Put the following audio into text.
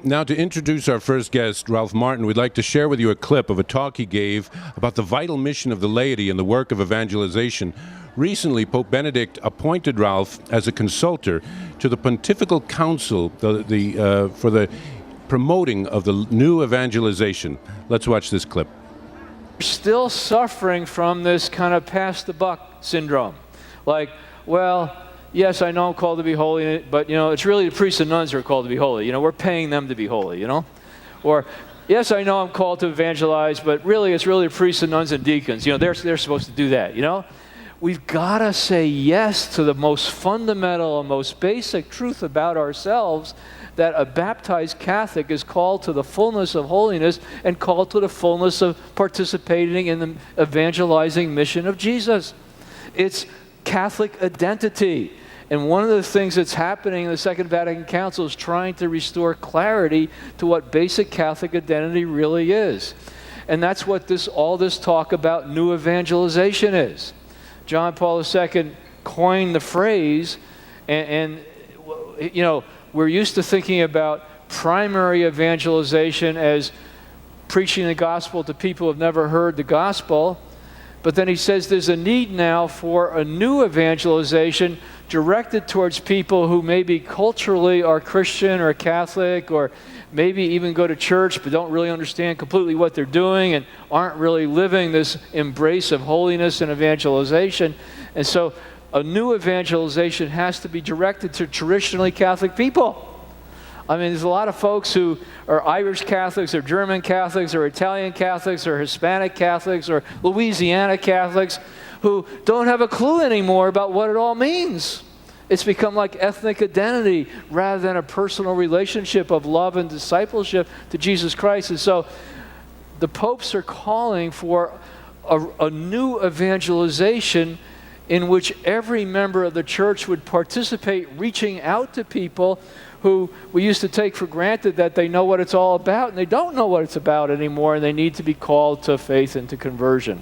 Now, to introduce our first guest, Ralph Martin, we'd like to share with you a clip of a talk he gave about the vital mission of the laity in the work of evangelization. Recently, Pope Benedict appointed Ralph as a consultor to the Pontifical Council for the promoting of the new evangelization. Let's watch this clip. We're still suffering from this kind of pass the buck syndrome. Like, well, yes, I know I'm called to be holy, but, it's really the priests and nuns who are called to be holy. We're paying them to be holy, Or, yes, I know I'm called to evangelize, but really, it's really the priests and nuns and deacons. They're supposed to do that, We've got to say yes to the most fundamental and most basic truth about ourselves, that a baptized Catholic is called to the fullness of holiness and called to the fullness of participating in the evangelizing mission of Jesus. It's Catholic identity. And one of the things that's happening in the Second Vatican Council is trying to restore clarity to what basic Catholic identity really is. And that's what all this talk about new evangelization is. John Paul II coined the phrase, and we're used to thinking about primary evangelization as preaching the gospel to people who have never heard the gospel. But then he says there's a need now for a new evangelization directed towards people who maybe culturally are Christian or Catholic, or maybe even go to church but don't really understand completely what they're doing and aren't really living this embrace of holiness and evangelization. And so a new evangelization has to be directed to traditionally Catholic people. I mean, there's a lot of folks who are Irish Catholics or German Catholics or Italian Catholics or Hispanic Catholics or Louisiana Catholics who don't have a clue anymore about what it all means. It's become like ethnic identity rather than a personal relationship of love and discipleship to Jesus Christ. And so the popes are calling for a new evangelization in which every member of the church would participate, reaching out to people who we used to take for granted that they know what it's all about, and they don't know what it's about anymore, and they need to be called to faith and to conversion.